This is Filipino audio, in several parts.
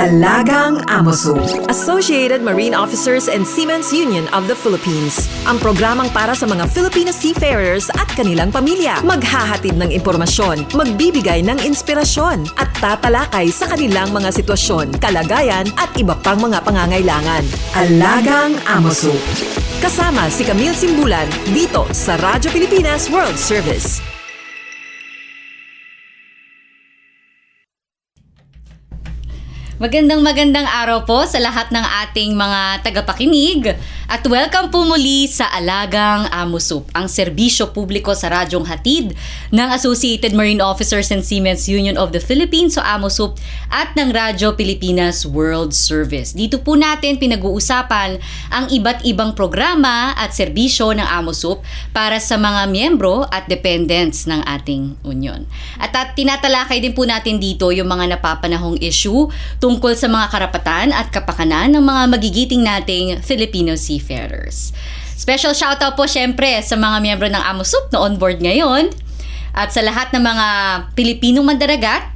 Alagang Amoso. Associated Marine Officers and Seamen's Union of the Philippines. Ang programang para sa mga Filipino seafarers at kanilang pamilya. Maghahatid ng impormasyon, magbibigay ng inspirasyon, at tatalakay sa kanilang mga sitwasyon, kalagayan at iba pang mga pangangailangan. Alagang Amoso. Kasama si Camille Simbulan dito sa Radyo Pilipinas World Service. Magandang araw po sa lahat ng ating mga tagapakinig at welcome po muli sa Alagang Amoso, ang serbisyo publiko sa radyong hatid ng Associated Marine Officers and Seamen's Union of the Philippines o Amoso at ng Radyo Pilipinas World Service. Dito po natin pinag-uusapan ang iba't ibang programa at serbisyo ng Amoso para sa mga miyembro at dependents ng ating union. At tinatalakay din po natin dito yung mga napapanahong issue tungkol sa mga karapatan at kapakanan ng mga magigiting nating Filipino seafarers. Special shoutout po syempre sa mga miyembro ng Amosup na on board ngayon at sa lahat ng mga Pilipinong mandaragat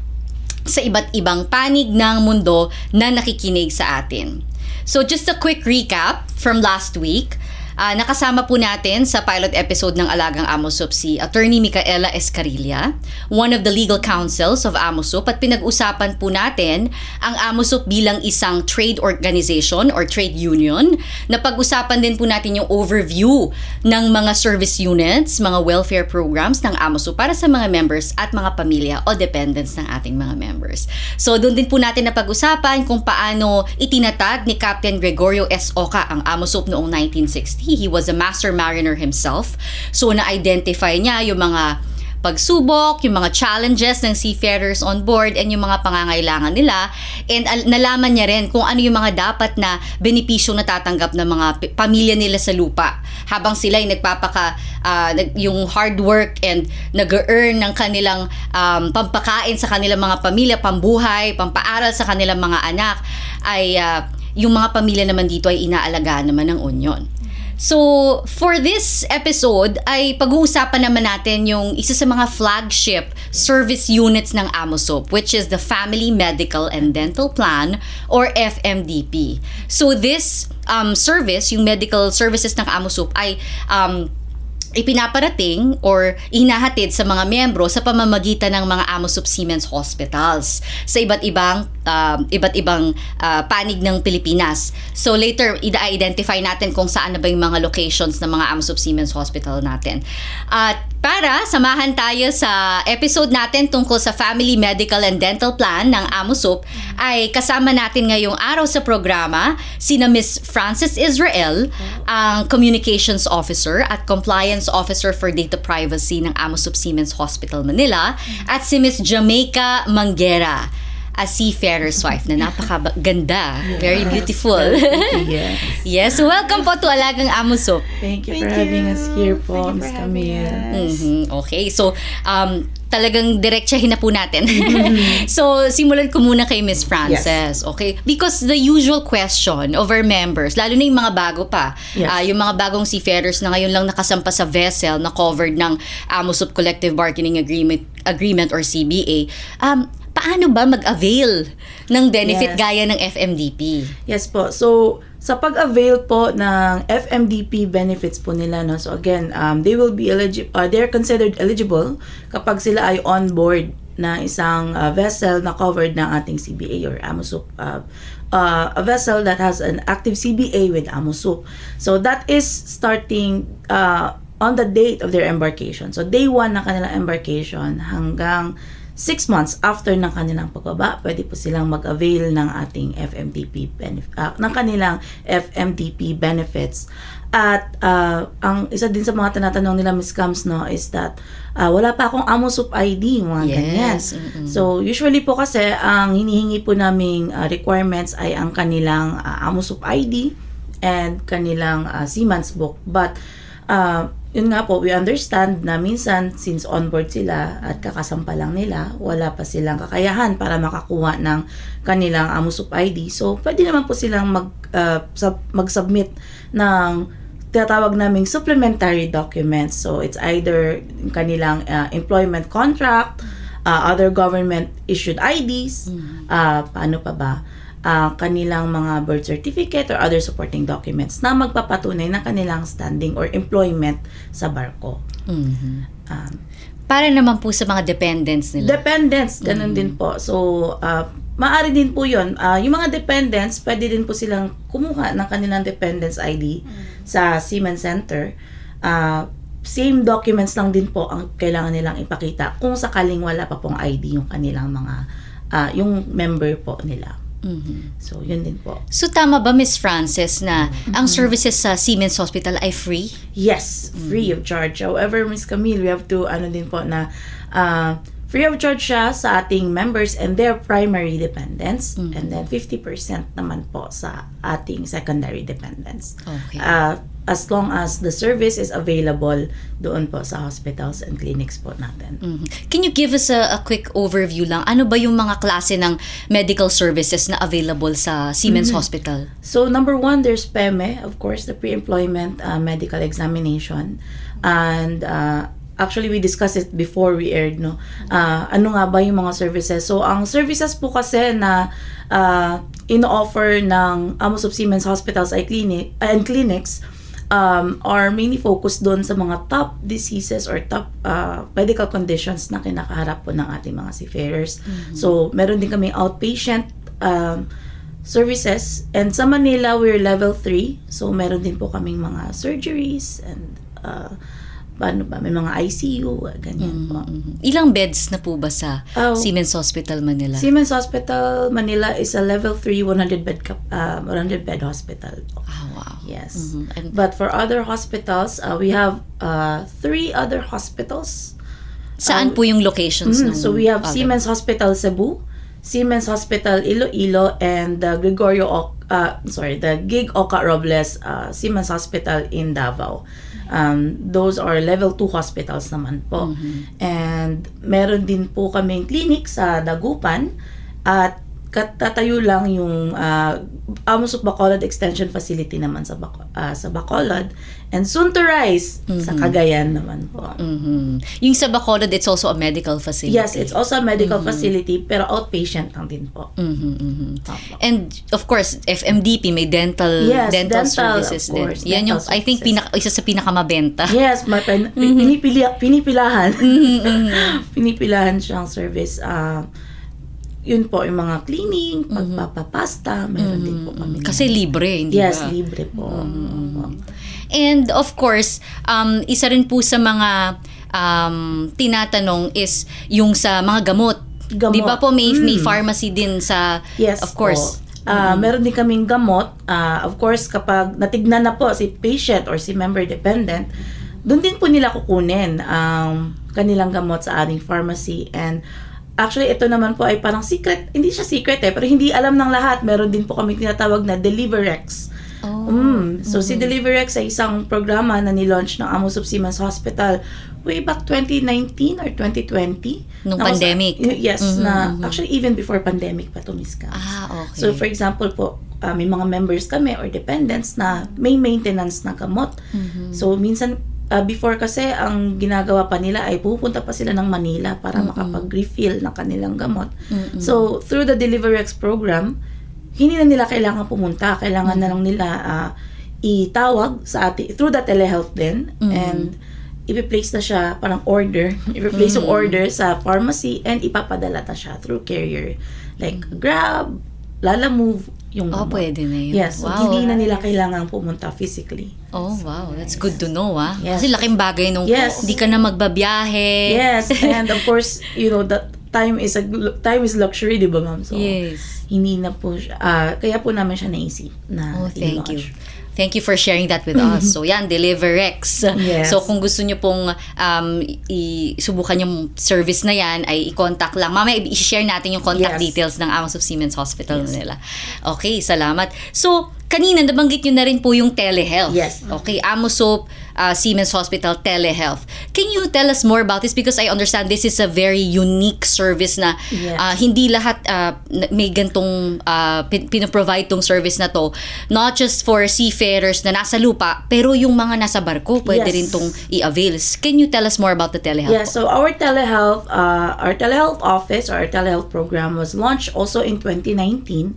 sa iba't ibang panig ng mundo na nakikinig sa atin. So just a quick recap from last week. Nakasama po natin sa pilot episode ng Alagang Amosup si Attorney Micaela Escarilla, one of the legal counsels of Amosup, at pinag-usapan po natin ang Amosup bilang isang trade organization or trade union. Napag-usapan din po natin yung overview ng mga service units, mga welfare programs ng Amosup para sa mga members at mga pamilya o dependents ng ating mga members. So doon din po natin napag-usapan kung paano itinatag ni Captain Gregorio S. Oca ang Amosup noong 1960. He was a master mariner himself. So na-identify niya yung mga pagsubok, yung mga challenges ng seafarers on board and yung mga pangangailangan nila. And nalaman niya rin kung ano yung mga dapat na benepisyo natatanggap ng mga pamilya nila sa lupa habang sila ay yung hard work and nag-earn ng kanilang pampakain sa kanilang mga pamilya, pambuhay, pampaaral sa kanilang mga anak, ay yung mga pamilya naman dito ay inaalagaan naman ng union. So, for this episode ay pag-uusapan naman natin yung isa sa mga flagship service units ng Amosup, which is the Family Medical and Dental Plan or FMDP. So, this service, yung medical services ng Amosup ay ipinaparating or hinahatid sa mga miyembro sa pamamagitan ng mga Amosup Seamen's Hospitals sa iba't ibang panig ng Pilipinas. So later, i-identify natin kung saan na ba yung mga locations ng mga Amosup Seamen's Hospital natin. At para samahan tayo sa episode natin tungkol sa Family Medical and Dental Plan ng Amosup, ay kasama natin ngayong araw sa programa sina Miss Frances Israel, ang Communications Officer at Compliance Officer for Data Privacy ng Amosup Seamen's Hospital Manila, at si Miss Jamaica Manguera, a seafarer's wife na napakaganda. Very beautiful. Yes. Yes, so welcome po to Alagang Amosup. Thank you for having us here po, Ms. Camille. Okay, so talagang diretsahin na po natin. So, simulan ko muna kay Miss Frances. Yes. Okay? Because the usual question of our members, lalo na yung mga bago pa, yung mga bagong seafarers na ngayon lang nakasampa sa vessel na covered ng Amosup Collective Bargaining Agreement or CBA, paano ba mag-avail ng benefit gaya ng FMDP? Yes po. So, sa pag-avail po ng FMDP benefits po nila, no? So again, they will be they're considered eligible kapag sila ay on board na isang vessel na covered ng ating CBA or Amosup. A vessel that has an active CBA with Amosup. So that is starting on the date of their embarkation. So day 1 ng kanilang embarkation hanggang 6 months after ng kanilang pagbaba, pwede po silang mag-avail ng ating ng kanilang FMDP benefits. At ang isa din sa mga tinatanong nila, Ms. Cams, no, is that wala pa akong Amosup ID, mga ganyan. So usually po kasi ang hinihingi po naming requirements ay ang kanilang Amosup ID and kanilang seaman's book. But yun nga po, we understand na minsan since onboard sila at kakasampa lang nila, wala pa silang kakayahan para makakuha ng kanilang Amosup ID. So, pwede naman po silang mag-submit ng tinatawag naming supplementary documents. So, it's either kanilang employment contract, other government issued IDs, paano pa ba? kanilang mga birth certificate or other supporting documents na magpapatunay na kanilang standing or employment sa barko. Um, Para naman po sa mga dependents nila. Dependents, ganun din po. So, maaari din po yun. Yung mga dependents, pwede din po silang kumuha ng kanilang dependents ID sa Siemens Center. Same documents lang din po ang kailangan nilang ipakita kung sakaling wala pa pong ID yung kanilang mga, yung member po nila. So, yun din po. So tama ba, Miss Frances, na ang services sa Siemens Hospital ay free? Yes, free of charge. However, Miss Camille, we have to, din po na, free of charge siya sa ating members and their primary dependents, and then 50% naman po sa ating secondary dependents. Okay. As long as the service is available doon po sa hospitals and clinics po natin. Can you give us a quick overview lang? Ano ba yung mga klase ng medical services na available sa Siemens Hospital? So, number one, there's PEME, of course, the pre-employment medical examination. And actually, we discussed it before we aired, no? Ano nga ba yung mga services? So, ang services po kasi na ino-offer ng Amos of Siemens Hospitals and clinics are mainly focused doon sa mga top diseases or top medical conditions na kinakaharap po ng ating mga seafarers. So, meron din kami outpatient services, and sa Manila, we're level 3. So, meron din po kaming mga surgeries and may mga ICU, ganyan po. Ilang beds na po ba sa Siemens Hospital Manila? Siemens Hospital Manila is a level 3 100 bed hospital. Wow. Yes. But for other hospitals, we have 3 other hospitals. Saan po yung locations ng So we have other? Siemens Hospital Cebu, Siemens Hospital Iloilo, and the Gig Oca Robles Siemens Hospital in Davao. Those are level 2 hospitals naman po. And meron din po kaming clinic sa Dagupan, at tatayo lang yung Amos of Bacolod Extension Facility naman sa Bacolod, and soon to rise sa Cagayan naman po. Yung sa Bacolod, it's also a medical facility. Yes, it's also a medical facility, pero outpatient lang din po. Opo. And of course, FMDP may dental Dental, services of course, din. Yan yung dental I think services. isa sa pinakamabenta. Yes, pinipilahan. Pinipilahan siyang service. Yun po, yung mga cleaning, pagpapapasta, meron din po kami. Kasi libre, hindi ba? Yes, libre po. And of course, isa rin po sa mga tinatanong is yung sa mga gamot. Gamot. Di ba po may pharmacy din sa, Yes, of course. po. Meron din kaming gamot. Of course, kapag natignan na po si patient or si member dependent, doon din po nila kukunin ang kanilang gamot sa ating pharmacy. And actually, ito naman po ay parang secret. Hindi siya secret pero hindi alam ng lahat. Meron din po kami tinatawag na Deliverex. So, si Deliverex ay isang programa na nilaunch ng Amos of Siemens Hospital way back 2019 or 2020. Nung pandemic. Yes, actually even before pandemic pa to, Miss Cams. Okay. So, for example po, may mga members kami or dependents na may maintenance na gamot. So, minsan, before kasi, ang ginagawa pa nila ay pupunta pa sila ng Manila para makapag-refill ng kanilang gamot. So, through the Deliverex program, hindi na nila kailangan pumunta. Kailangan na lang nila itawag sa ating, through the telehealth din, and ipi-place na siya, parang order, ipi-place yung order sa pharmacy, and ipapadala na siya through carrier. Like, Grab, Lalamove, yung gamot. Pwede na yun. Yes, so Wow. hindi na nila kailangan pumunta physically. Oh, wow. That's good to know, Yes. Kasi laking bagay nung hindi ka na magbabiyahe. Yes, and of course, that time is luxury, di ba, ma'am? So, Yes. hindi na po siya, kaya po namin siya naisip na Thank you. i-launch. Thank you for sharing that with us. So yan, Deliverex. Yes. So kung gusto nyo pong isubukan yung service na yan, ay i-contact lang. Mamaya i-share natin yung contact Yes. details ng Amos of Siemens Hospital nila. Okay, salamat. So kanina nabanggit nyo na rin po yung telehealth. Yes. Okay, AMOSOP, Siemens Hospital Telehealth. Can you tell us more about this? Because I understand this is a very unique service na Yes. hindi lahat may gantong pinaprovide tong service na to. Not just for seafarers na nasa lupa, pero yung mga nasa barko, pwede Yes. rin tong i-avail. Can you tell us more about the telehealth? Yeah, so our telehealth office or our telehealth program was launched also in 2019.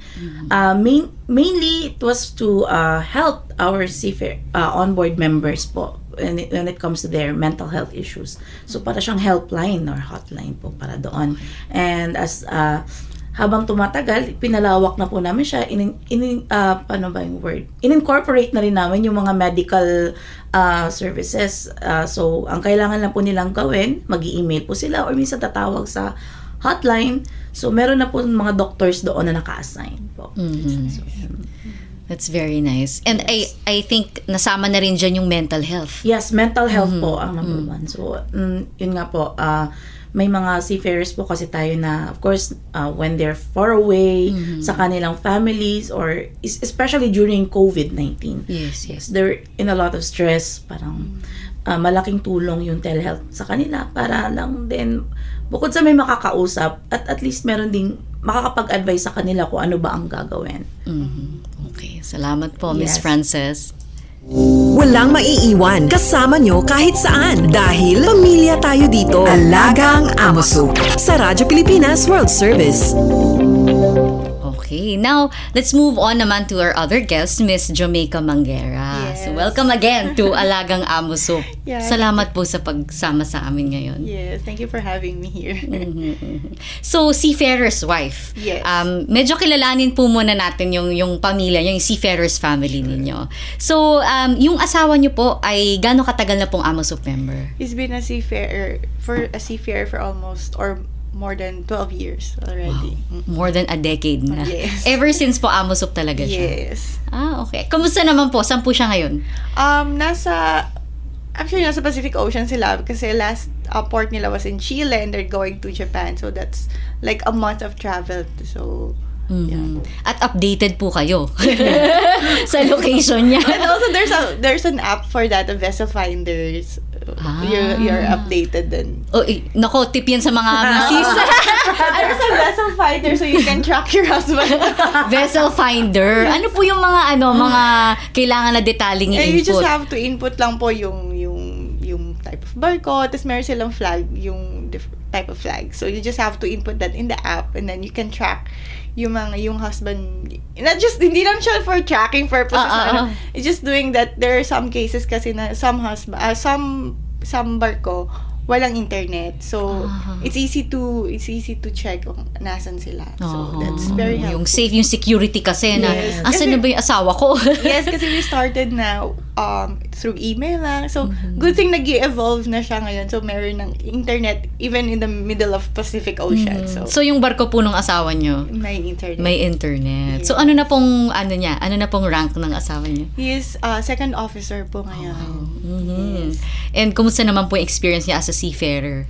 Mainly it was to help our seafarer onboard members po when it comes to their mental health issues. So para siyang helpline or hotline po para doon. And as habang tumatagal, pinalawak na po namin siya. Paano ba yung word? In-incorporate na rin namin yung mga medical services. So, ang kailangan lang po nilang gawin, mag-i-email po sila or minsan tatawag sa hotline. So, meron na po mga doctors doon na naka-assign po. So, That's very nice. And I think nasama na rin dyan yung mental health. yes, mental health po ang number one. So, yun nga po, may mga seafarers po kasi tayo na, of course, when they're far away sa kanilang families or especially during COVID-19. Yes. They're in a lot of stress. Parang malaking tulong yung telehealth sa kanila para lang din, bukod sa may makakausap, at least meron ding makakapag-advise sa kanila kung ano ba ang gagawin. Okay, salamat po, Miss Yes. Frances. Walang maiiwan kasama nyo kahit saan dahil pamilya tayo dito. Alagang AMOSOP. Sa Radyo Pilipinas World Service. Okay, now let's move on naman to our other guest, Miss Jamaica Manguera. Yes. So welcome again to Alagang AMOSOP. Yeah. Salamat po sa pagsama sa amin ngayon. Yes, thank you for having me here. So, seafarer's wife. Yes. Medyo kilalanin po muna natin yung pamilya, yung seafarer's family ninyo. So, yung asawa niyo po ay gaano katagal na pong AMOSOP member? He's been a seafarer for almost or more than 12 years already. More than a decade na. Yes. Ever since po AMOSOP talaga siya? Yes. Okay. Kamusta naman po? Saan po siya ngayon? Nasa Pacific Ocean sila kasi last port nila was in Chile and they're going to Japan. So that's like a month of travel. So, yeah. At updated po kayo sa location niya. And also there's an app for that, a vessel finders. You're updated then. Nako, tip yan sa mga misis. There's a vessel finder so you can track your husband. Vessel finder. Ano po yung mga mga kailangan na detaling And you just i-input? have to input lang po yung type of barko, tapos meron silang flag, yung type of flag. So you just have to input that in the app and then you can track yung husband. Hindi lang siya for tracking purposes. It's just doing that. There are some cases kasi na some barko walang internet. So it's easy to check kung nasan sila. So that's very helpful. Yung safe, yung security kasi na, Yes. asan na ba yung asawa ko? Yes, kasi we started na through email lang. So, good thing nag-evolve na siya ngayon. So, meron ng internet even in the middle of Pacific Ocean. So, yung barko po ng asawa nyo, May internet. may internet. Yes. So, ano na pong rank ng asawa niyo? He is second officer po ngayon. Yes. And kumusta naman po yung experience niya as a seafarer?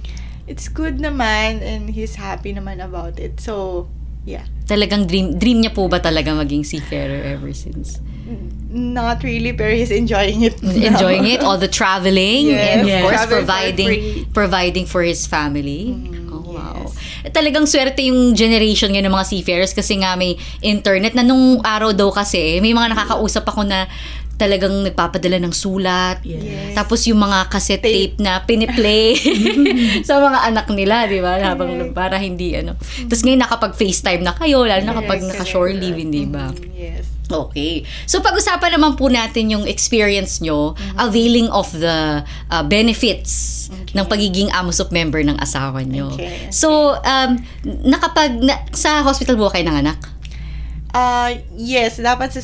It's good naman and he's happy naman about it. So, yeah. Talagang dream niya po ba talaga maging seafarer ever since? Not really, pero he's enjoying it. Enjoying it, all the traveling, Yes. and of Yes. course Travel for free. providing for his family. Oh, wow. yes. Talagang swerte yung generation ngayon ng mga seafarers kasi nga may internet na nung araw daw kasi may mga nakakausap ako na talagang nagpapadala ng sulat. Yes. Tapos yung mga cassette tape na piniplay sa mga anak nila, di ba? Habang para hindi Tapos ngayon nakapag-FaceTime na kayo, lalo na kapag Yes, naka-shore correct. leave, hindi ba? Yes. Okay. So pag-usapan naman po natin yung experience nyo availing of the benefits ng pagiging AMOSOP member ng asawa nyo. Okay. So, sa hospital po kayo nanganak? Yes, dapat sa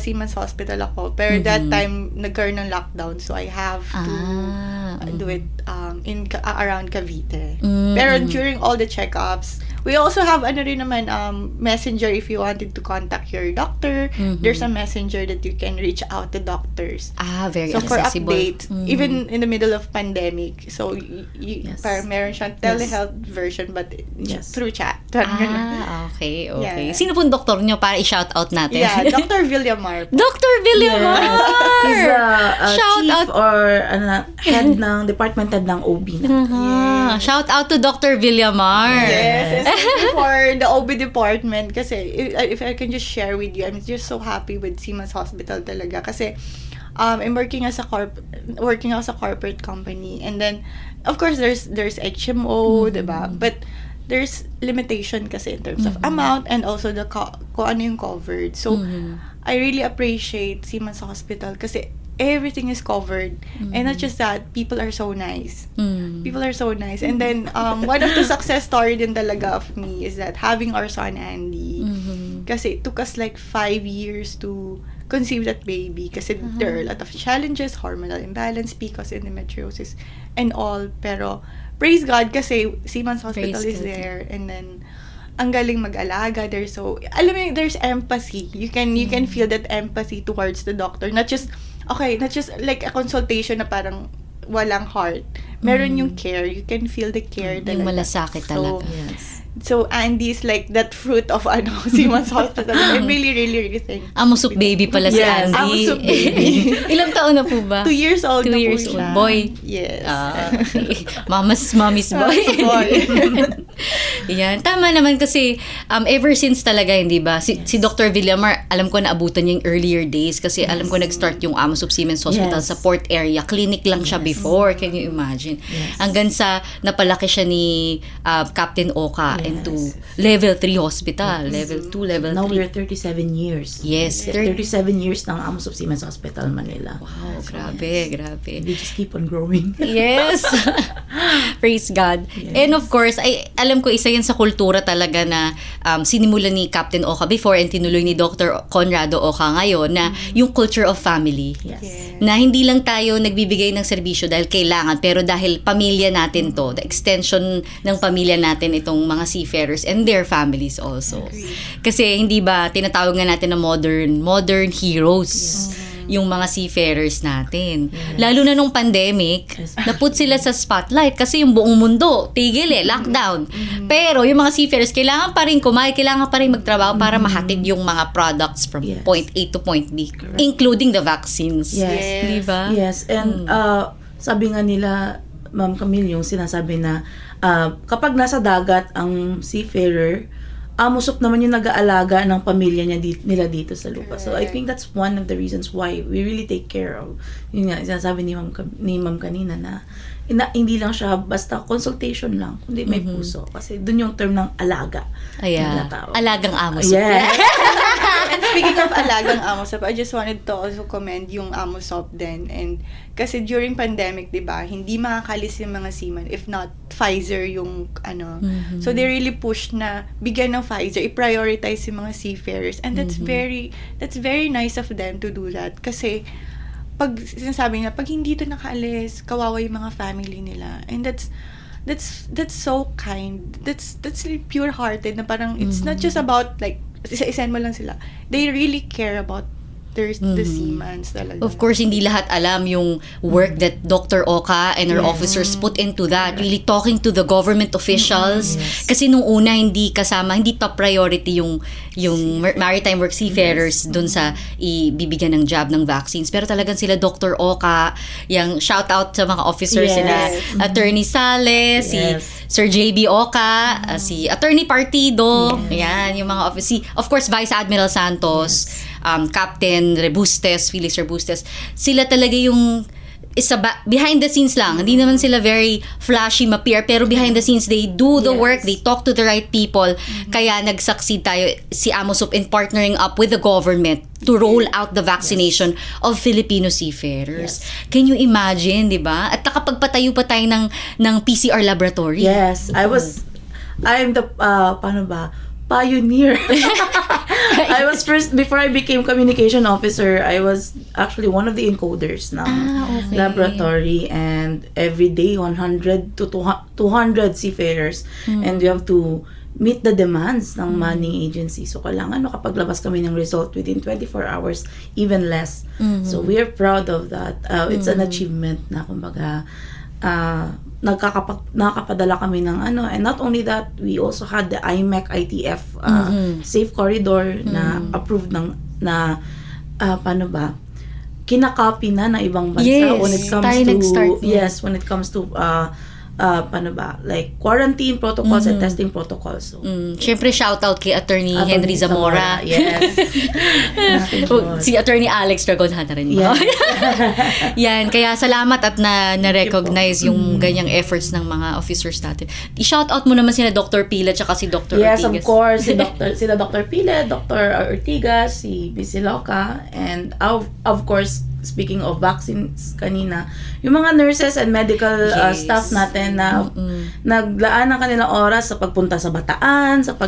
Siemens Hospital ako. Pero that time, nagkaroon ng lockdown. So, I have to do it around Cavite. Pero during all the checkups, we also have rin naman, messenger if you wanted to contact your doctor. There's a messenger that you can reach out to doctors. Very So for accessible. updates, even in the middle of pandemic, so Yes. parang meron siyang telehealth version but Yes. through chat. Okay. Yeah. Sino pong doktor nyo para i-shout out natin? Yeah, Dr. Villamar. Dr. Villamar! He's the Shout chief out. or head ng department head ng OB na. Shout out to Dr. Villamar. Yes, especially for the OB department kasi if I can just share with you, I'm just so happy with Siemens Hospital talaga kasi I'm working as a corporate company, and then of course there's HMO, diba? But there's limitation kasi in terms of amount and also the kung ano yung covered. So I really appreciate Siemens Hospital kasi everything is covered. And not just that, people are so nice. People are so nice. And then, one of the success story din talaga of me is that having our son Andy, kasi it took us like 5 years to conceive that baby kasi there are a lot of challenges, hormonal imbalance, PCOS, endometriosis, and all. Pero, praise God kasi Siemens Hospital Praise is God. there. And then, ang galing mag-alaga. Alam mo, there's empathy. You can feel that empathy towards the doctor. Not just like a consultation na parang walang heart. Meron yung care. You can feel the care talaga. Yung malasakit talaga. Yes. So, Andy is like that fruit of Siemens Hospital. I'm really, really, really thankful. Amusok baby pala si Yes, Andy. Amusok baby. Ilang taon na po ba? 2 years old 2 na years po old. siya. Boy. Yes. Okay. Mommy's boy. Boy. Yan. Tama naman kasi ever since talaga, hindi ba? Si Dr. Villamar, alam ko naabutan niya yung earlier days kasi alam ko nag-start yung Amusop Siemens Hospital Yes. sa Port area. Clinic lang siya before. Can you imagine? Yes. Hanggang sa napalaki siya ni Captain Oka into level 3 hospital. Level 2, level 3. Now we're 37 years. Yes. 37 years ng Amos of Siemens Hospital, Manila. Wow, grabe. They just keep on growing. Yes. Praise God. Yes. And of course, alam ko isa yan sa kultura talaga na sinimula ni Captain Oka before and tinuloy ni Dr. Conrado Oka ngayon na yung culture of family. Yes. Yes. Na hindi lang tayo nagbibigay ng serbisyo dahil kailangan, pero dahil pamilya natin to, the extension ng pamilya natin itong mga seafarers and their families also. Kasi hindi ba tinatawag nga natin na modern heroes yung mga seafarers natin. Lalo na nung pandemic, Yes. naput sila sa spotlight kasi yung buong mundo, tigil lockdown. Pero yung mga seafarers, kailangan pa rin kumain, kailangan pa rin magtrabaho para mahatid yung mga products from Yes. point A to point B, including the vaccines. Yes. Di ba? Yes, and sabi nga nila, Ma'am Camille, yung sinasabi na kapag nasa dagat ang seafarer, Amusop naman yung nag-aalaga ng pamilya nila dito sa lupa. So I think that's one of the reasons why we really take care of. Yun nga, sinasabi ni Ma'am kanina na hindi lang siya basta consultation lang, kundi may puso. Kasi dun yung term ng alaga. Ayan. na natawag. Alagang amos. Yes. And speaking of alagang Amosop, I just wanted to also commend yung Amosop din. And kasi during pandemic, di ba, hindi makakalis yung mga seamen if not Pfizer yung So they really pushed na bigyan ng Pfizer, i-prioritize yung mga seafarers. And that's very nice of them to do that. Kasi pag sinasabi nila, pag hindi to nakaalis, kawawa yung mga family nila. And that's so kind. That's really pure-hearted na parang it's not just about like isa-isahin mo lang sila. They really care about the seamen talaga. Of course, hindi lahat alam yung work that Dr. Oka and her Yes. officers put into that. Really talking to the government officials. Kasi nung una, hindi top priority yung maritime work seafarers dun sa ibibigyan ng job ng vaccines. Pero talagang sila Dr. Oka, yung shout out sa mga officers, Yes. sila Attorney Sales, si Yes. Sir JB Oka, si Attorney Partido, yan, yung mga of course, Vice Admiral Santos, Captain Rebustes, Felix Rebustes, sila talaga yung behind the scenes lang. Hindi naman sila very flashy ma-PR, pero behind the scenes, they do the work, they talk to the right people. Kaya nag-succeed tayo, si Amosop in partnering up with the government to roll out the vaccination of Filipino seafarers. Can you imagine, di ba? At nakapagpatayo pa tayo ng PCR laboratory. Yes, I'm the paano ba? pioneer. I was first, before I became communication officer, I was actually one of the encoders ng okay. laboratory, and every day 100 to 200 seafarers, and we have to meet the demands ng manning agency. So kailangan makapaglabas kami ng result within 24 hours, even less. So we are proud of that. It's an achievement na kumbaga nakakapadala kami ng ano, and not only that, we also had the IMEC ITF safe corridor na approved na paano ba, kinakopy na ng ibang bansa Yes, when it comes tayo to nag-start na. yes, when it comes to paano ba, like quarantine protocols and testing protocols. So, Siyempre, shoutout kay Attorney Henry Zamora. Yes. Oh, si Attorney Alex Dragon na rin. Yes. Yan, kaya salamat at na-recognize yung ganyang efforts ng mga officers natin. I-shoutout mo naman sina Dr. Pila tsaka si Dr. Yes, Ortigas. of course. Sila Dr. Pile, Dr. Ortigas, si Bisiloca, and of course, speaking of vaccines kanina, yung mga nurses and medical Yes. staff natin na naglaan ng kanilang oras sa pagpunta sa Bataan, sa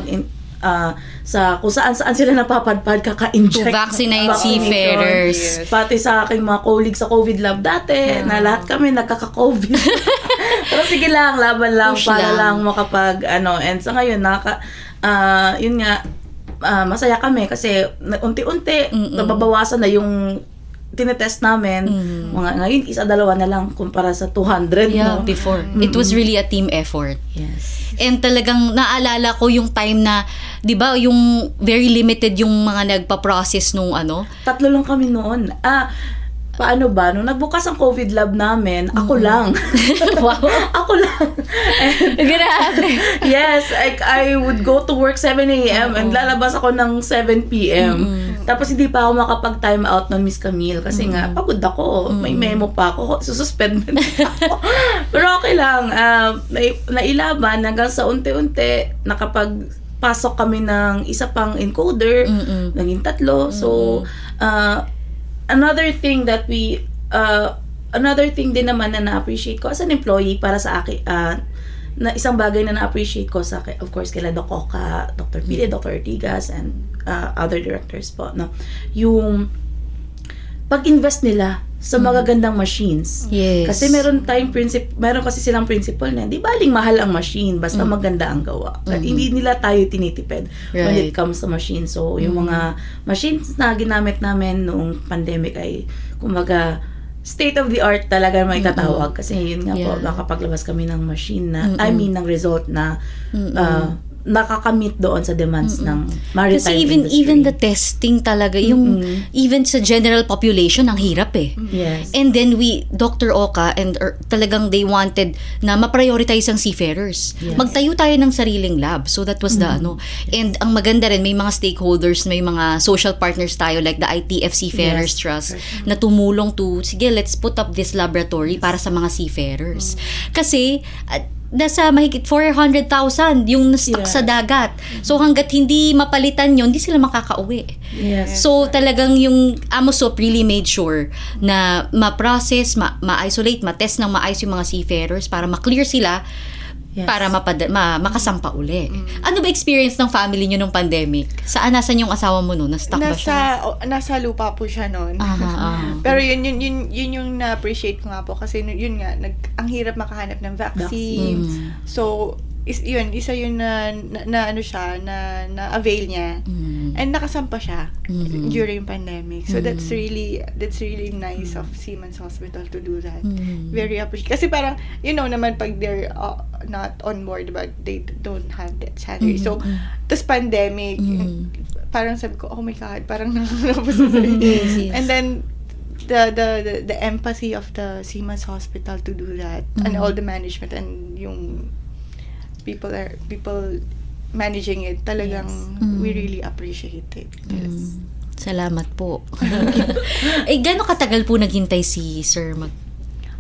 sa kung saan sila napapadpad kaka-inject. To vaccinate Vaccination. seafarers. Yes. Pati sa aking mga colleagues sa COVID lab dati, na lahat kami nagkaka-COVID. Pero sige lang, laban lang, Push para lang. lang makapag, and sa ngayon, yun nga, masaya kami kasi unti-unti, nababawasan na yung tinetest namin. Ngayon, isa-dalawa na lang kumpara sa 200. Yeah, no? before. It was really a team effort. Yes. And talagang naalala ko yung time na, di ba, yung very limited yung mga nagpa-process nung ano. 3 lang kami noon. Paano ba? Nung nagbukas ang COVID lab namin, ako lang. Wow. Ako lang. And, Grabe. yes, I would go to work 7 a.m. and lalabas ako ng 7 p.m. Tapos hindi pa ako makapag-time out nun, Miss Camille. Kasi nga, pagod ako. May memo pa ako. Sususpend na ako. Pero okay lang. Nailaban hanggang sa unti-unti nakapagpasok kami ng isa pang encoder. Naging 3. So, another thing din naman na na-appreciate ko as an employee para sa akin, na isang bagay na na-appreciate ko sa, of course, kila Doc Oca, Dr. Pile, Dr. Ortigas, and other directors po, no? Yung pag-invest nila sa magagandang machines. Yes. Kasi meron kasi silang principle na, di baling mahal ang machine, basta maganda ang gawa. Hindi nila tayo tinitipid when it Right. comes to machines. So, yung mga machines na ginamit namin noong pandemic ay, kumbaga, state of the art talaga may tatawag. Kasi yun nga po, Yeah. nakapaglabas kami ng machine na, ng result na nakakamit doon sa demands ng maritime Kasi industry. even the testing talaga, yung even sa general population, ang hirap eh. Yes. And then Dr. Oca, talagang they wanted na ma-prioritize ang seafarers. Yes. Magtayo tayo ng sariling lab. So that was the ano. And ang maganda rin, may mga stakeholders, may mga social partners tayo like the ITF Seafarers Yes. Trust na tumulong sige, let's put up this laboratory para sa mga seafarers. Kasi nasa mahigit 400,000 yung na-stuck Yes. sa dagat. So hanggat hindi mapalitan yun, hindi sila makakauwi. Yes. So talagang yung AMOSOP really made sure na ma-process, ma-isolate, ma-test ng maayos yung mga seafarers para ma-clear sila. Yes. Para makasampa uli. Ano ba experience ng family nyo nung pandemic? Nasan yung asawa mo nun? Na-stuck ba siya? Nasa lupa po siya noon. Aha. Pero yun yung na-appreciate ko nga po kasi yun nga ang hirap makahanap ng vaccine. So isa yun na ano siya na avail niya. And nakasampa siya during pandemic. So that's really nice of Siemens Hospital to do that. Very appreciate. Kasi parang naman pag they're not on board but they don't have that salary. So tas pandemic parang sabi ko, oh my God, parang nakakapos sa sarili. Yes. And then the empathy of the Siemens Hospital to do that and all the management and yung people managing it, talagang we really appreciate it. Yes. Salamat po. Gano'ng katagal po naghintay si Sir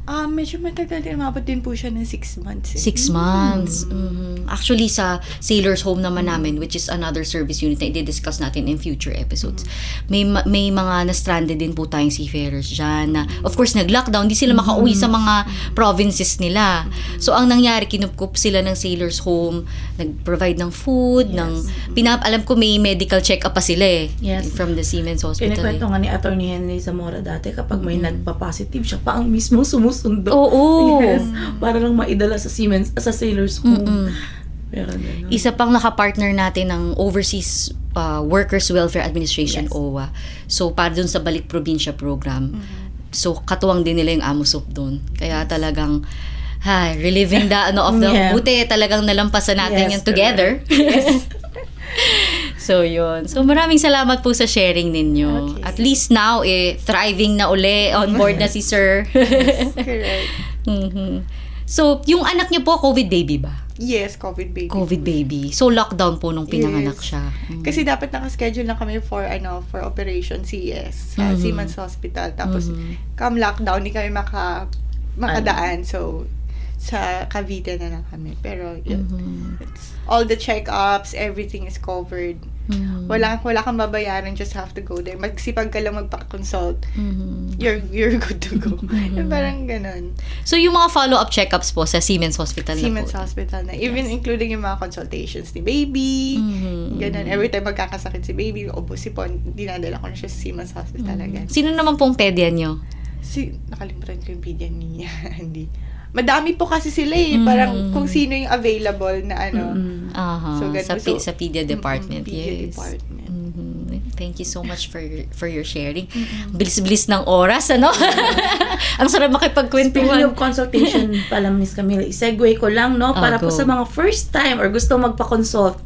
Medyo matagal din. Umabot din po siya ng 6 months. 6 months. Mhm. Actually, sa Sailors Home naman namin, which is another service unit na i-discuss natin in future episodes, may mga na-stranded din po tayong seafarers dyan na, of course, nag-lockdown, di sila makauwi sa mga provinces nila. So, ang nangyari, kinupkup sila ng Sailors Home, nag-provide ng food, alam ko may medical check-up pa sila Yes. from the Seamen's Hospital. Kinikwento nga ni Attorney Henry Zamora dati, kapag may nagpa-positive siya, pa ang mismo sumusundo. Oo. Yes. Para lang maidala sa Sailors Home. Pero ganun. Isa pang nakapartner natin ng Overseas Workers Welfare Administration, Yes. OWA. So, para dun sa Balik Probinsya program. So, katuwang din nila yung AMOSUP dun. Kaya talagang, reliving the, of the, Yeah. buti talagang nalampasan natin Yes, yan together. So, yun. So, maraming salamat po sa sharing ninyo. Okay. At least now, thriving na uli. On board na si Sir. Correct. Mhm. So, yung anak niyo po, COVID baby ba? Yes, COVID baby. COVID baby. So, lockdown po nung pinanganak Yes. siya. Kasi dapat nakaschedule na kami for Operation CES sa Seamen's Hospital. Tapos, come lockdown, di kami makadaan. So, sa Cavite na lang kami. Pero, yun. It's, all the check-ups, everything is covered. Wala kang babayaran, just have to go there. Magsipag ka lang magpa-consult. You're good to go. Yung parang ganun. So, yung mga follow-up check-ups po sa Seamen's Hospital Seamen's na po. Hospital na. Even including yung mga consultations ni baby. Ganun. Every time magkakasakit si baby, o sipon, dinadala ko na siya sa Seamen's Hospital agad. Sino naman pong pedya nyo? Nakalimutan ko yung video niya. Hindi. Madami po kasi sila Parang kung sino yung available na Aha, So, ganun. sa pedia department. Pedia Yes. department. Thank you so much for your sharing. Bilis-bilis ng oras, ano? Ang sarap Speaking makipagkwentuhan. of consultation pala, Miss Camila, i-segue ko lang, no? Para po go. sa mga first time or gusto magpa-consult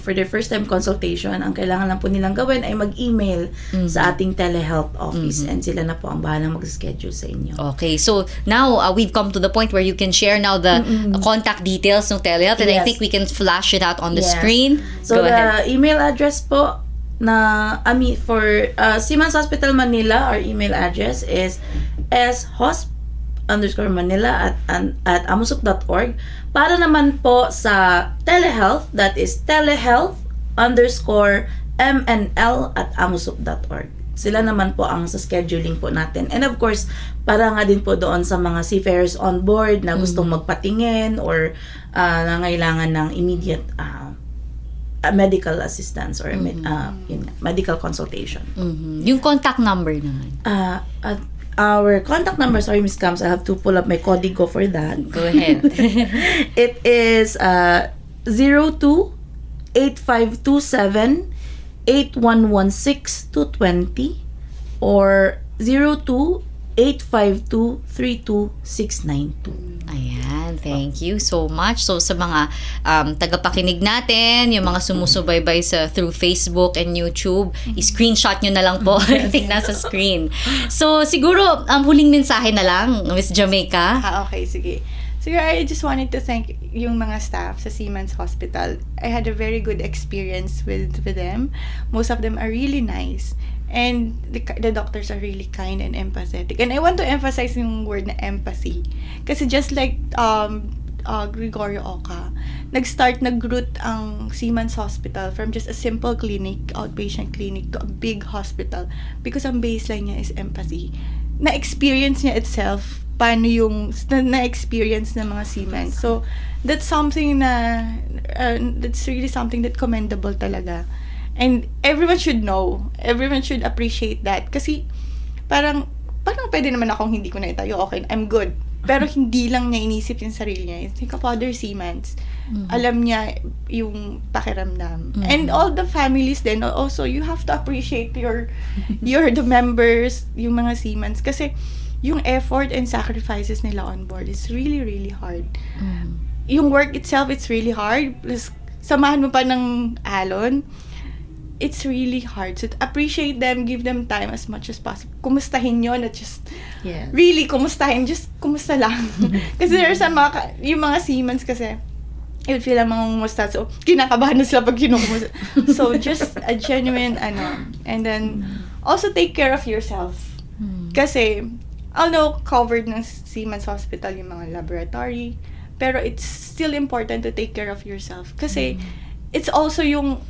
for their first time consultation, ang kailangan lang po nilang gawin ay mag-email sa ating telehealth office and sila na po ang bahalang mag-schedule sa inyo. Okay, so now we've come to the point where you can share now the contact details ng telehealth, and I Yes. think we can flash it out on the Yes. screen. So, Go ahead. the email address po for Seamen's Hospital Manila, our email address is shosp_manila at amosup.org. Para naman po sa telehealth, that is telehealth_mnl@amosup.org. Sila naman po ang sa scheduling po natin. And of course, para nga din po doon sa mga seafarers on board na gustong magpatingin or nangailangan ng immediate medical assistance or medical consultation. Yung contact number naman. At our contact number, sorry Ms. Cams, I have to pull up my código for that. Go ahead. It is 02-8527 8116-220 or 02-852-32692. Ayan, thank you so much. So sa mga tagapakinig natin, yung mga sumusubaybay through Facebook and YouTube, i-screenshot nyo na lang po. I think nasa screen. So siguro, huling mensahe na lang, Miss Jamaica. Okay, sige. So I just wanted to thank yung mga staff sa Seamen's Hospital. I had a very good experience with them. Most of them are really nice. And the doctors are really kind and empathetic. And I want to emphasize yung word na empathy. Kasi just like Gregorio Oca, nag-root ang Seamen's Hospital from just a simple clinic, outpatient clinic, to a big hospital. Because ang baseline niya is empathy. Na-experience niya itself paano yung na-experience ng mga seamen. So, that's something that's really something that commendable talaga. And everyone should know. Everyone should appreciate that. Kasi, parang pwede naman akong hindi ko na itayo. Okay, I'm good. Pero hindi lang niya inisip yung sarili niya. Think of other seamen. Alam niya yung pakiramdam. And all the families then, also, you have to appreciate the members, yung mga seamen. Kasi, yung effort and sacrifices nila on board is really, really hard. Yung work itself, it's really hard. Plus, samahan mo pa ng alon, it's really hard. So, appreciate them, give them time as much as possible. Kumustahin nyo, not just, really, kumustahin, just kumusta lang. Kasi there are some yung mga seamen kasi, you'll feel ang mga kumusta. So, kinakabahan na sila pag kinukumusta. So, just a genuine, and then, also take care of yourself. Kasi, although covered ng Siemens Hospital yung mga laboratory, pero it's still important to take care of yourself. Kasi, it's also yung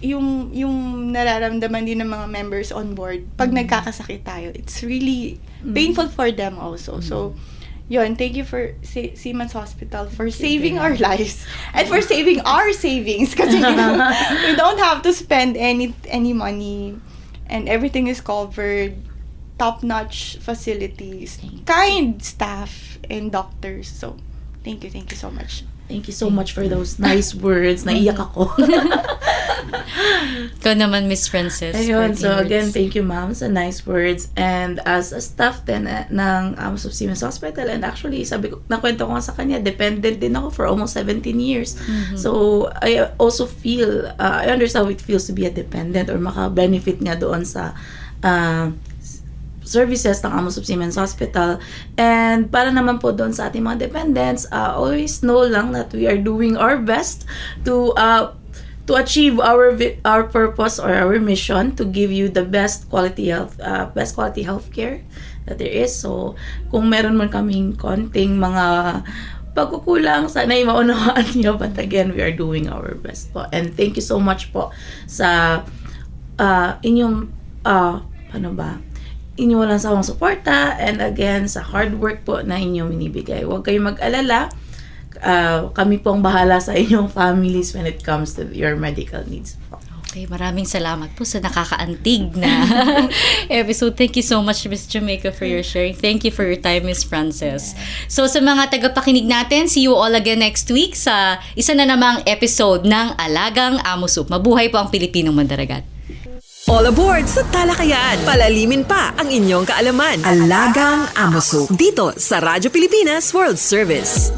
nararamdaman din ng mga members on board pag nagkakasakit tayo. It's really painful for them also. So, yun, thank you for Siemens Hospital for saving our lives and for saving our savings kasi we don't have to spend any money and everything is covered. Top-notch facilities, kind staff, and doctors. So, thank you so much. Thank you so much for those nice words. Naiyak ako. Ikaw naman, Miss Frances. Ayun, for so words. again, thank you ma'am sa nice words. And as a staff din ng AMOSUP Siemens Hospital, and actually, sabi ko, nakwento ko nga sa kanya, dependent din ako for almost 17 years. So, I also feel, I understand how it feels to be a dependent or maka-benefit nga doon sa services ng AMOSUP Siemens Hospital. And para naman po doon sa ating mga dependents, always know lang that we are doing our best to achieve our purpose or our mission to give you the best quality healthcare that there is. So, kung meron man kaming konting mga pagkukulang, sana ay maunawaan niyo. But again, we are doing our best po. And thank you so much po sa inyong inyong walang sawang suporta, and again, sa hard work po na inyong binibigay. Huwag kayong mag-alala. Kami po ang bahala sa inyong families when it comes to your medical needs po. Okay, maraming salamat po sa nakakaantig na episode. Thank you so much, Miss Jamaica, for your sharing. Thank you for your time, Miss Frances. So, sa mga tagapakinig natin, see you all again next week sa isa na namang episode ng Alagang AMOSUP. Mabuhay po ang Pilipinong Mandaragat. All aboard sa talakayan. Palalimin pa ang inyong kaalaman. Alagang AMOSUP. Dito sa Radyo Pilipinas World Service.